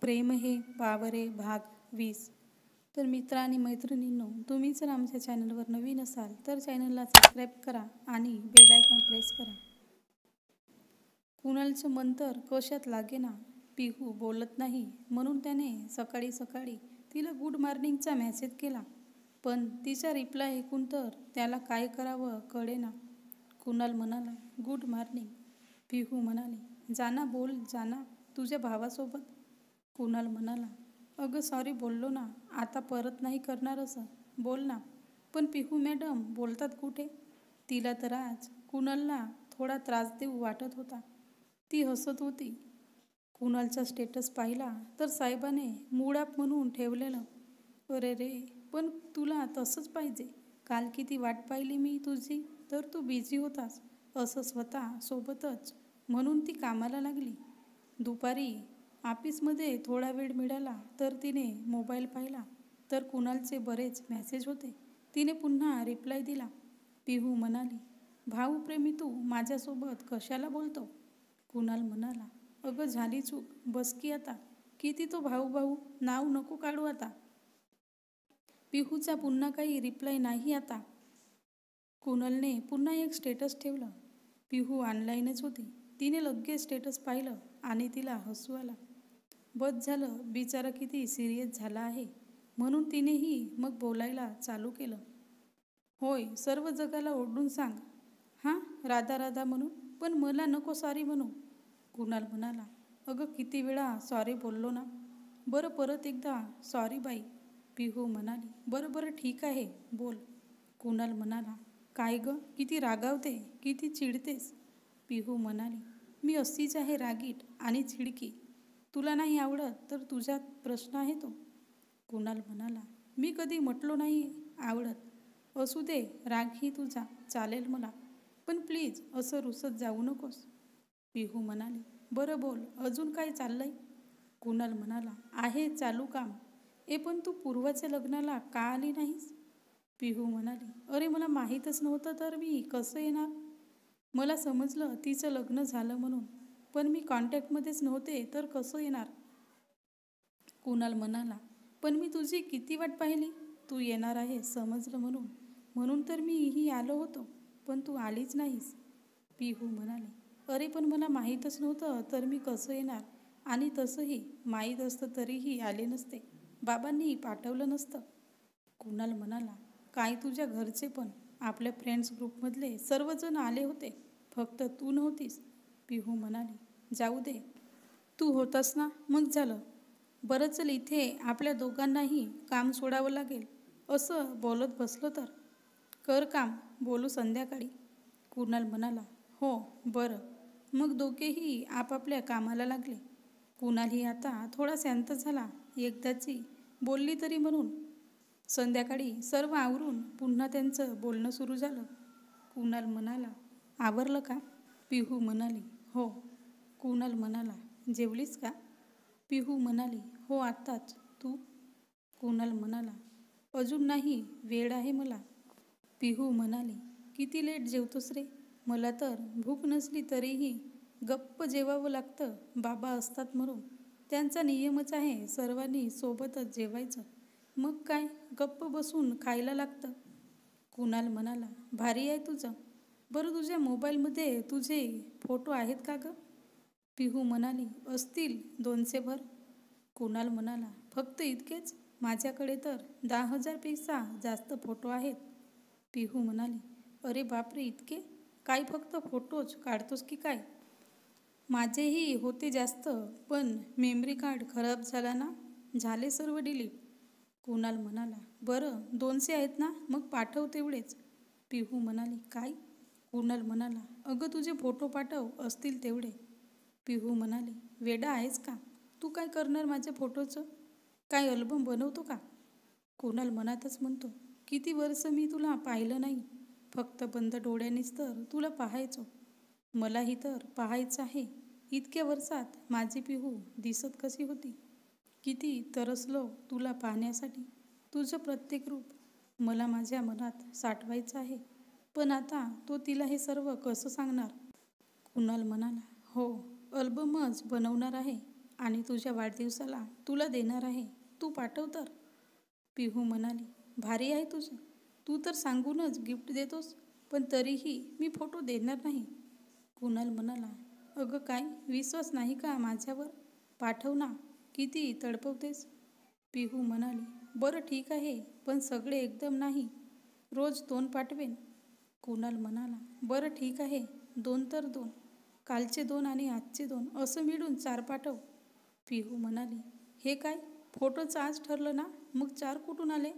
प्रेम हे पावरे भाग 20. तर मित्र आणि मैत्रिणींनो, तुम्ही जर आमच्या चॅनलवर नवीन असाल तर चॅनलला सबस्क्राईब करा आणि बेल आयकॉन प्रेस करा. कुणालचं मन तर कशात लागेना. पिहू बोलत नाही म्हणून त्याने सकाळी सकाळी तिला गुड मॉर्निंगचा मेसेज केला, पण तिचा रिप्लाय ऐकून तर त्याला काय करावं कळेना. कुणाल म्हणाला, गुड मॉर्निंग. पिहू म्हणाली, जाना बोल जाना तुझ्या भावासोबत. कुणाल म्हणाला, अगं सॉरी बोललो ना, आता परत नाही करणार असं. बोल ना. पण पिहू मॅडम बोलतात कुठे? तिला तर आज कुणालला थोडा त्रास देऊ वाटत होता. ती हसत होती. कुणालचा स्टेटस पाहिला तर साहेबाने मूड अप म्हणून ठेवलेलं. अरे रे, पण तुला तसंच पाहिजे. काल किती वाट पाहिली मी तुझी, तर तू बिझी होतास असं स्वतः सोबतच म्हणून ती कामाला लागली. दुपारी ऑफिसमध्ये थोडा वेळ मिळाला तर तिने मोबाईल पाहिला तर कुणालचे बरेच मेसेज होते. तिने पुन्हा रिप्लाय दिला. पिहू म्हणाली, भाऊप्रेमी तू माझ्यासोबत कशाला बोलतो? कुणाल म्हणाला, अगं झाली चूक, बस की आता. किती तो भाऊ भाऊ, नाव नको काढू आता. पिहूचा पुन्हा काही रिप्लाय नाही आता. कुणालने पुन्हा एक स्टेटस ठेवलं. पिहू ऑनलाईनच होती. तिने लगेच स्टेटस पाहिलं आणि तिला हसू आला. बस झालं, बिचारा किती सिरियस झाला आहे. म्हणून तिनेही मग बोलायला चालू केलं. होय, सर्व जगाला ओरडून सांग हां, राधा राधा म्हणून, पण मला नको सॉरी म्हणू. कुणाल म्हणाला, अगं किती वेळा सॉरी बोललो ना. बरं परत एकदा सॉरी बाई. पिहू म्हणाली, बरं बरं ठीक आहे बोल. कुणाल म्हणाला, काय गं किती रागावते, किती चिडतेस? पिहू म्हणाली, मी अशीच आहे, रागीट आणि चिडकी. तुला नाही आवडत तर तुझ्यात प्रश्न आहे तो. कुणाल म्हणाला, मी कधी म्हटलो नाही आवडत. असू दे, राग ही तुझा चालेल मला, पण प्लीज असं रुसत जाऊ नकोस. पिहू म्हणाली, बरं बोल, अजून काय चाललंय? कुणाल म्हणाला, आहे चालू काम. पण तू पूर्वाच्या लग्नाला का आली नाहीस? पिहू म्हणाली, अरे मला माहीतच नव्हतं तर मी कसं येणार? मला समजलं तिचं लग्न झालं म्हणून, पण मी कॉन्टॅक्टमध्येच नव्हते तर कसं येणार? कुणाल म्हणाला, पण मी तुझी किती वाट पाहिली. तू येणार आहे समजलं म्हणून, म्हणून तर मीही आलो होतो, पण तू आलीच नाहीस. पिहू म्हणाले, अरे पण मला माहीतच नव्हतं तर मी कसं येणार? आणि तसंही माहीत असतं तरीही आले नसते, बाबांनी पाठवलं नसतं. कुणाल म्हणाला, काय तुझ्या घरचे पण, आपल्या फ्रेंड्स ग्रुपमधले सर्वजण आले होते, फक्त तू नव्हतीस. पिहू म्हणाली, जाऊ दे, तू होतास ना मग झालं. बरं चल, इथे आपल्या दोघांनाही काम सोडावं लागेल. असं बोलत बसलो तर कर काम, बोलू संध्याकाळी. कुणाल म्हणाला, हो बरं. मग दोघेही आपापल्या कामाला लागले. कुणालही आता थोडा शांत झाला, एकदाची बोलली तरी म्हणून. संध्याकाळी सर्व आवरून पुन्हा त्यांचं बोलणं सुरू झालं. कुणाल म्हणाला, आवरलं का? पिहू म्हणाली, हो. कुणाल म्हणाला, जेवलीस का? पिहू म्हणाली, हो आत्ताच. तू? कुणाल म्हणाला, अजून नाही, वेळ आहे मला. पिहू म्हणाली, किती लेट जेवतोस रे? मला तर भूक नसली तरीही गप्प जेवावं लागतं, बाबा असतात म्हणून. त्यांचा नियमच आहे सर्वांनी सोबतच जेवायचं. मग काय गप्प बसून खायला लागतं. कुणाल म्हणाला, भारी आहे तुझं. बरं तुझ्या मोबाईलमध्ये तुझे फोटो आहेत का गं? पिहू म्हणाली, असतील 200 भर. कुणाल म्हणाला, फक्त इतकेच? माझ्याकडे तर 10,000 पेक्षा जास्त फोटो आहेत. पिहू म्हणाली, अरे बापरे, इतके? काय फक्त फोटोज काढतोस की काय? माझेही होते जास्त, पण मेमरी कार्ड खराब झाला ना, झाले सर्व डिलीट. कुणाल म्हणाला, बरं 200 आहेत ना, मग पाठव तेवढेच. पिहू म्हणाली, काय? कुणाल म्हणाला, अगं तुझे फोटो पाठव, असतील तेवढे. पिहू म्हणाली, वेडा आहेस का? तू काय करणार माझ्या फोटोचं? काय अल्बम बनवतो का? कुणाल मनातच म्हणतो, किती वर्ष मी तुला पाहिलं नाही, फक्त बंद डोळ्यांनीच तर तुला पाहायचो. मलाही तर पाहायचं आहे, इतक्या वर्षात माझी पिहू दिसत कशी होती. किती तरसलो तुला पाहण्यासाठी. तुझं प्रत्येक रूप मला माझ्या मनात साठवायचं आहे, पण आता तो तिला हे सर्व कसं सांगणार? कुणाल म्हणाला, हो अल्बमच बनवणार आहे. आणि तुझ्या वाढदिवसाला तुला देणार आहे, तू पाठव तर. पिहू म्हणाली, भारी आहे तुझं. तू तर सांगूनच गिफ्ट देतोस, पण तरीही मी फोटो देणार नाही. कुणाल म्हणाला, अगं काय विश्वास नाही का माझ्यावर? पाठव ना, किती तडपवतेस. पिहू म्हणाली, बरं ठीक आहे, पण सगळे एकदम नाही. रोज 2 पाठवेन. कुणाल म्हणाला, बरं ठीक आहे, 2 तर 2. कालचे 2 आणि आजचे 2 असं मिळून 4 पाठव. पिहू म्हणाली, हे काय, फोटोचं आज ठरलं ना, मग 4 कुठून आले?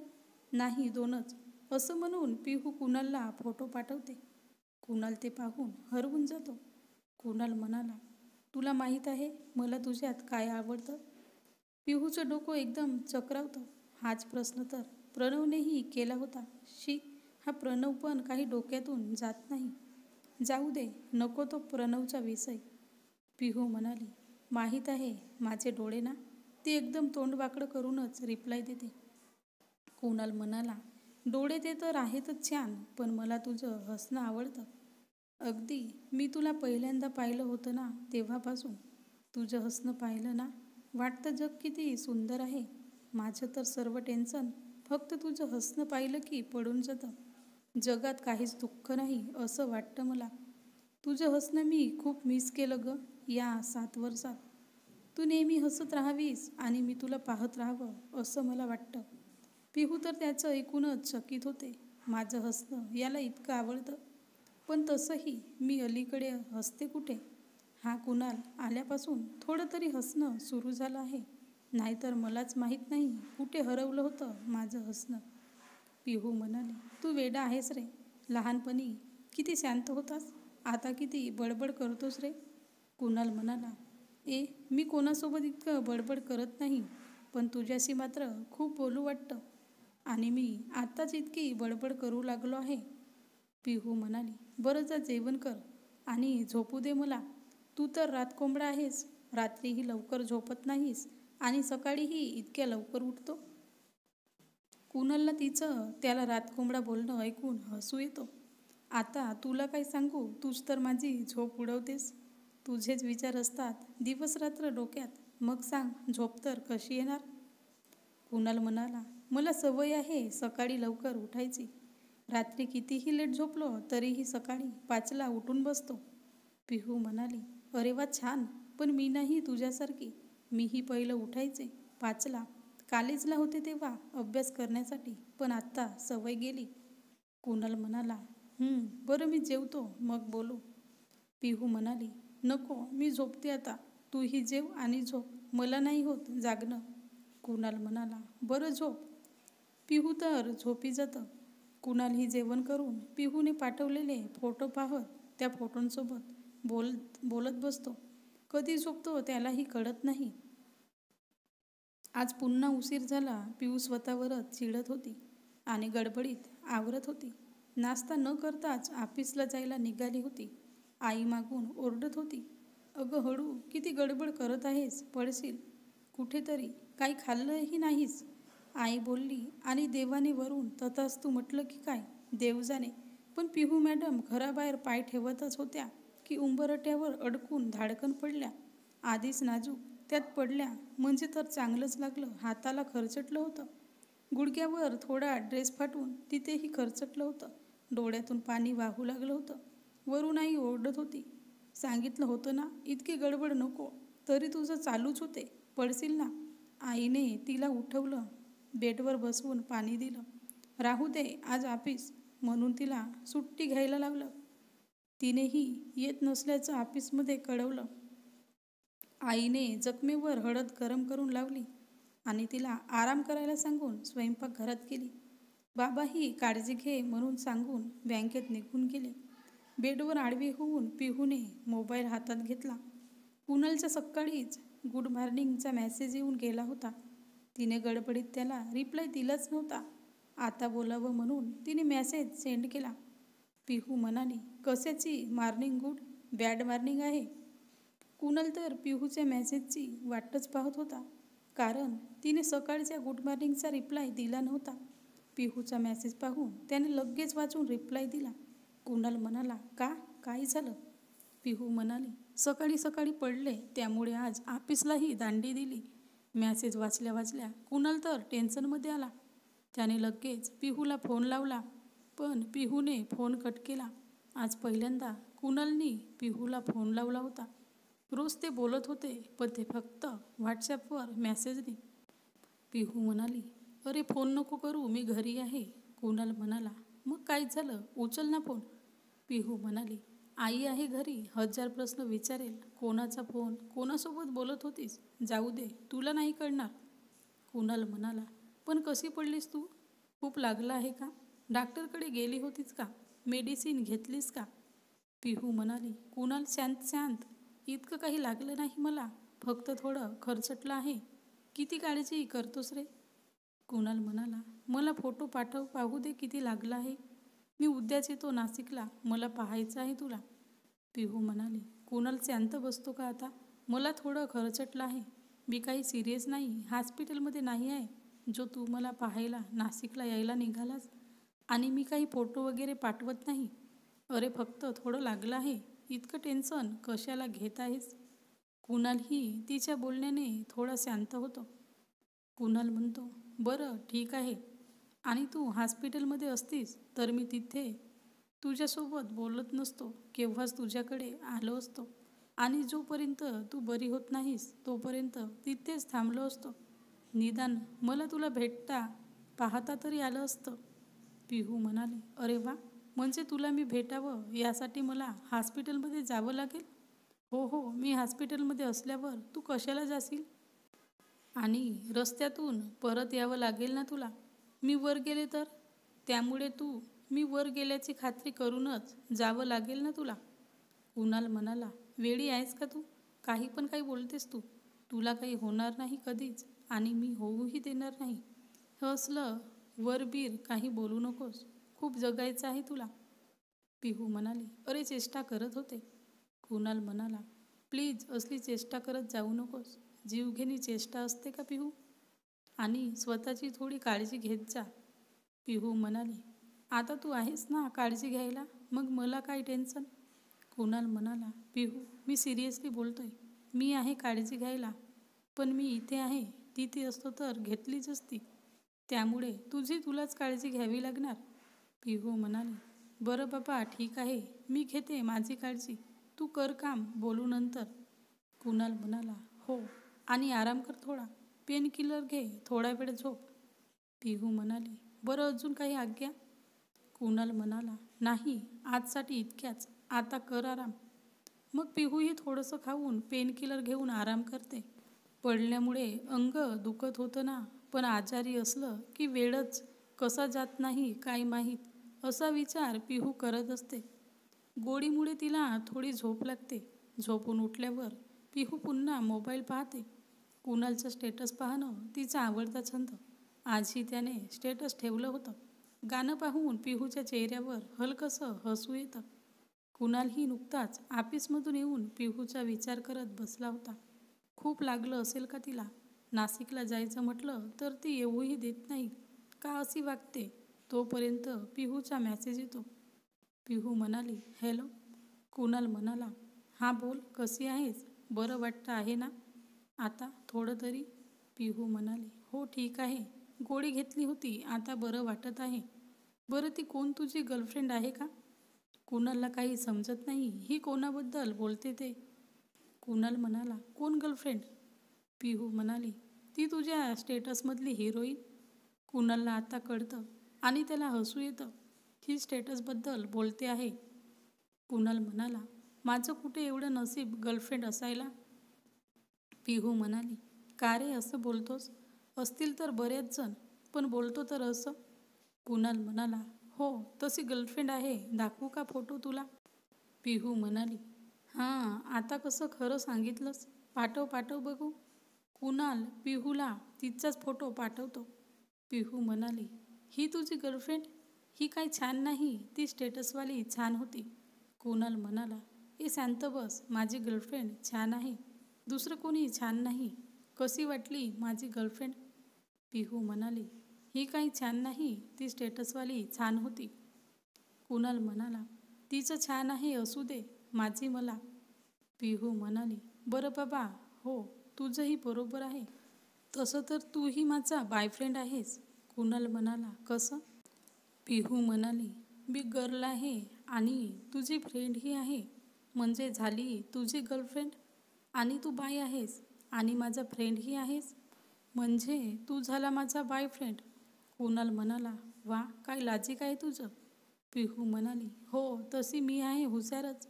नाही 2च. असं म्हणून पिहू कुणालला फोटो पाठवते. कुणाल ते पाहून हरवून जातो. कुणाल म्हणाला, तुला माहीत आहे मला तुझ्यात काय आवडतं? पिहूचं डोकं एकदम चक्रावतं. हाच प्रश्न तर प्रणवनेही केला होता. शी, हा प्रणव पण काही डोक्यातून जात नाही. जाऊ दे, नको तो प्रणवचा विषय. पिहू म्हणाली, माहीत आहे माझे डोळे ना. ती एकदम तोंड वाकडं करूनच रिप्लाय देते. कुणाल म्हणाला, डोळे ते तर आहेतच छान, पण मला तुझं हसणं आवडतं. अगदी मी तुला पहिल्यांदा पाहिलं होतं ना तेव्हापासून. तुझं हसणं पाहिलं ना, वाटतं जग किती सुंदर आहे. माझं तर सर्व टेन्शन फक्त तुझं हसणं पाहिलं की पडून जातं. जगात काहीच दुःख नाही असं वाटतं मला. तुझं हसणं मी खूप मिस केलं गं या 7 वर्षात. तू नेहमी हसत राहावीस आणि मी तुला पाहत राहावं असं मला वाटतं. पिहू तर त्याचं ऐकूनच चकित होते. माझं हसणं याला इतकं आवडतं. पण तसंही मी अलीकडे हसते कुठे? हा कुणाल आल्यापासून थोडं तरी हसणं सुरू झालं आहे. नाहीतर मलाच माहीत नाही कुठे हरवलं होतं माझं हसणं. पिहू म्हणाली, तू वेडा आहेस रे. लहानपणी किती शांत होतास, आता किती बडबड करतोस रे. कुणाल म्हणाला, मी कोणासोबत इतकं बडबड करत नाही, पण तुझ्याशी मात्र खूप बोलू वाटतं. आणि मी आत्ताच इतकी बडबड करू लागलो आहे. पिहू म्हणाली, बरं जा जेवण कर आणि झोपू दे मला. तू तर रातकोंबडा आहेस. रात्रीही लवकर झोपत नाहीस आणि सकाळीही इतक्या लवकर उठतो. कुणालला तिचं त्याला रातकोंबडा बोलणं ऐकून हसू येतो. आता तुला काय सांगू, तूच तर माझी झोप उडवतेस. तुझेच विचार असतात दिवस रात्र डोक्यात. मग सांग झोप तर कशी येणार? कुणाल म्हणाला, मला सवय आहे सकाळी लवकर उठायची. रात्री कितीही लेट झोपलो तरीही सकाळी 5ला उठून बसतो. पिहू म्हणाली, अरे वा छान, पण मी नाही तुझ्यासारखी. मीही पहिलं उठायचे 5ला. कॉलेजला होते तेव्हा अभ्यास करण्यासाठी, पण आत्ता सवय गेली. कुणाल म्हणाला, बरं मी जेवतो मग बोलू. पिहू म्हणाली, नको मी झोपते आता. तूही जेव आणि झोप, मला नाही होत जागणं. कुणाल म्हणाला, बरं झोप. पिहू तर झोपी जातं. कुणालही जेवण करून पिहूने पाठवलेले फोटो पाहत त्या फोटोंसोबत बोलत बसतो. कधी झोपतो त्यालाही कळत नाही. आज पुन्हा उशीर झाला. पिहू स्वतःवरच चिडत होती आणि गडबडीत आवरत होती. नाश्ता न करताच ऑफिसला जायला निघाली होती. आई मागून ओरडत होती, अगं हळू, किती गडबड करत आहेस, पडशील. कुठेतरी काही खाल्लंही नाहीस. आई बोलली आणि देवाने वरून तथास्तू म्हटलं की काय, देव जाणे. पण पिहू मॅडम घराबाहेर पाय ठेवतच होत्या की उंबरठ्यावर अडकून धाडकन पडल्या. आधीच नाजूक, त्यात पडल्या म्हणजे तर चांगलंच लागलं. हाताला खरचटलं होतं. गुडघ्यावर थोडा ड्रेस फाटून तिथेही खरचटलं होतं. डोळ्यातून पाणी वाहू लागलं होतं. वरून आई ओरडत होती, सांगितलं होतं ना इतकी गडबड नको, तरी तुझं चालूच होते, पडशील ना. आईने तिला उठवलं, बेडवर बसवून पाणी दिलं. राहू दे आज ऑफिस म्हणून तिला सुट्टी घ्यायला लावलं. तिनेही येत नसल्याचं ऑफिसमध्ये कळवलं. आईने जखमेवर हळद गरम करून लावली आणि तिला आराम करायला सांगून स्वयंपाकघरात गेली. बाबाही काळजी घे म्हणून सांगून बँकेत निघून गेले. बेडवर आडवी होऊन पिहूने मोबाईल हातात घेतला. कुणालचा सकाळीच गुड मॉर्निंगचा मेसेज येऊन गेला होता. तिने गडबडीत त्याला रिप्लाय दिलाच नव्हता. आता बोलावं म्हणून तिने मेसेज सेंड केला. पिहू म्हणाली, कशाची मॉर्निंग गुड, बॅड मॉर्निंग आहे. कुणाल तर पिहूच्या मेसेजची वाटच पाहत होता, कारण तिने सकाळच्या गुड मॉर्निंगचा रिप्लाय दिला नव्हता. पिहूचा मेसेज पाहून त्याने लगेच वाचून रिप्लाय दिला. कुणाल म्हणाला, का, काय झालं? पिहू म्हणाली, सकाळी सकाळी पडले त्यामुळे आज ऑफिसलाही दांडी दिली. मॅसेज वाचल्या वाचल्या कुणाल तर टेन्शनमध्ये आला. त्याने लगेच पिहूला फोन लावला, पण पिहूने फोन कट केला. आज पहिल्यांदा कुणालनी पिहूला फोन लावला होता. रोज ते बोलत होते, पण ते फक्त व्हॉट्सॲपवर मॅसेजने. पिहू म्हणाली, अरे फोन नको करू, मी घरी आहे. कुणाल म्हणाला, मग काय झालं, उचल ना फोन. पिहू म्हणाली, आई आहे घरी, 1000 प्रश्न विचारेल. कोणाचा फोन, कोणासोबत बोलत होतीस, जाऊ दे, तुला नाही कळणार. कुणाल म्हणाला, पण कशी पडलीस तू, खूप लागलं आहे का, डॉक्टरकडे गेली होतीस का, मेडिसिन घेतलीस का. पिहू म्हणाली, कुणाल शांत शांत, इतकं काही लागलं नाही मला, फक्त थोडं खरचटलं आहे. किती काळजी करतोस रे. कुणाल म्हणाला, मला फोटो पाठव, पाहू दे किती लागलं आहे. मी उद्याच येतो नाशिकला, मला पाहायचं आहे तुला. पिहू म्हणाली, कुणाल शांत बसतो का आता, मला थोडं खरचटलं आहे. मी काही सिरियस नाही, हॉस्पिटलमध्ये नाही आहे. जो तू मला पाहायला नाशिकला यायला निघालास, आणि मी काही फोटो वगैरे पाठवत नाही. अरे फक्त थोडं लागलं आहे, इतकं टेन्शन कशाला घेत आहेस. कुणालही तिच्या बोलण्याने थोडा शांत होतो. कुणाल म्हणतो, बरं ठीक आहे, आणि तू हॉस्पिटलमध्ये असतीस तर मी तिथे तुझ्यासोबत बोलत नसतो, केव्हाच तुझ्याकडे आलो असतो, आणि जोपर्यंत तू बरी होत नाहीस तोपर्यंत तिथेच थांबलो असतो. निदान मला तुला पाहता तरी आलं असतं. पिहू म्हणाली, अरे वा, म्हणजे तुला मी भेटावं यासाठी मला हॉस्पिटलमध्ये जावं लागेल. हो हो, मी हॉस्पिटलमध्ये असल्यावर तू कशाला जाशील, आणि रस्त्यातून परत यावं लागेल ना तुला. मी वर गेले तर, त्यामुळे मी वर गेल्याची खात्री करूनच जावं लागेल ना तुला. कुणाल म्हणाला, वेडी आहेस का तू, काही पण काही बोलतेस तू. तुला काही होणार नाही कधीच, आणि मी होऊही देणार नाही. हे असलं वरबीर काही बोलू नकोस, खूप जगायचं आहे तुला. पिहू म्हणाली, अरे चेष्टा करत होते. कुणाल म्हणाला, प्लीज असली चेष्टा करत जाऊ नकोस. जीवघेणी चेष्टा असते का पिहू, आणि स्वतःची थोडी काळजी घेत जा. पिहू म्हणाली, आता तू आहेस ना काळजी घ्यायला, मग मला काय टेन्शन. कुणाल म्हणाला, पिहू मी सिरियसली बोलतोय, मी आहे काळजी घ्यायला, पण मी इथे आहे, तिथे असतो तर घेतलीच असती. त्यामुळे तुलाच काळजी घ्यावी लागणार. पिहू म्हणाली, बरं बाबा ठीक आहे, मी घेते माझी काळजी, तू कर काम, बोलू नंतर. कुणाल म्हणाला, हो, आणि आराम कर थोडा, पेन किलर घे, थोडा वेळ झोप. पिहू म्हणाली, बरं अजून काही आज्ञा. कुणाल म्हणाला, नाही, आजसाठी इतक्याच, आता कर आराम. मग पिहूही थोडंसं खाऊन पेन किलर घेऊन आराम करते. पडल्यामुळे अंग दुखत होतं ना, पण आजारी असलं की वेळच कसा जात नाही काय माहीत, असा विचार पिहू करत असते. गोळीमुळे तिला थोडी झोप लागते. झोपून उठल्यावर पिहू पुन्हा मोबाईल पाहते. कुणालचं स्टेटस पाहणं तिचा आवडता छंद. आजही त्याने स्टेटस ठेवलं होतं. गाणं पाहून पिहूच्या चेहऱ्यावर हलकंसं हसू येतं. कुणालही नुकताच ऑफिसमधून येऊन पिहूचा विचार करत बसला होता. खूप लागलं असेल का तिला, नाशिकला जायचं म्हटलं तर ती येऊही देत नाही का अशी वागते. तोपर्यंत पिहूचा मॅसेज येतो. पिहू म्हणाली, हॅलो. कुणाल म्हणाला, हां बोल, कशी आहेस, बरं वाटतं आहे ना आता थोडं तरी. पिहू म्हणाली, हो ठीक आहे, गोळी घेतली होती, आता बरं वाटत आहे. बरं ती कोण तुझी गर्लफ्रेंड आहे का. कुणालला काही समजत नाही ही कोणाबद्दल बोलते ते. कुणाल म्हणाला, कोण गर्लफ्रेंड. पिहू म्हणाली, ती तुझ्या स्टेटसमधली हिरोईन. कुणालला आता कळतं आणि त्याला हसू येतं. ही स्टेटसबद्दल बोलते आहे. कुणाल म्हणाला, माझं कुठे एवढं नशीब गर्लफ्रेंड असायला. पिहू म्हणाली, का रे असं बोलतोस, असतील तर बरेच जण, पण बोलतो तर असं. कुणाल म्हणाला, हो तशी गर्लफ्रेंड आहे, दाखवू का फोटो तुला. पिहू म्हणाली, हां आता कसं खरं सांगितलंस, पाठव पाठव बघू. कुणाल पिहूला तिचाच फोटो पाठवतो. पिहू म्हणाली, ही तुझी गर्लफ्रेंड, ही काय छान नाही, ती स्टेटसवाली छान होती. कुणाल म्हणाला, ए शांत बस, माझी गर्लफ्रेंड छान आहे, दुसरं कोणी छान नाही. कशी वाटली माझी गर्लफ्रेंड. पिहू म्हणाली, ही काही छान नाही, ती स्टेटसवाली छान होती. कुणाल म्हणाला, तिचं छान आहे असू दे, माझी मला पिहू म्हणाली, बरं बाबा, हो, तुझंही बरोबर आहे. तसं तर तूही माझा बॉयफ्रेंड आहेस. कुणाल म्हणाला, कसं? पिहू म्हणाली, बिग गर्ल आहे आणि तुझी फ्रेंडही आहे. म्हणजे झाली तुझी गर्लफ्रेंड. आणि तू बाय आहेस आणि माझा फ्रेंडही आहेस. म्हणजे तू झाला माझा बॉयफ्रेंड. कुणाल म्हणाला, वा, काय लॉजिक आहे तुझं. पिहू म्हणाली, हो, तशी मी आहे हुशारच.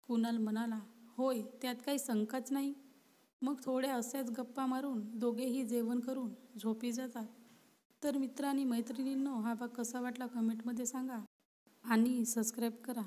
कुणाल म्हणाला, होय, त्यात काही शंकाच नाही. मग थोड्या अशाच गप्पा मारून दोघेही जेवण करून झोपी जातात. तर मित्र आणि मैत्रिणींनो, हा भाग कसा वाटला कमेंटमध्ये सांगा आणि सबस्क्राईब करा.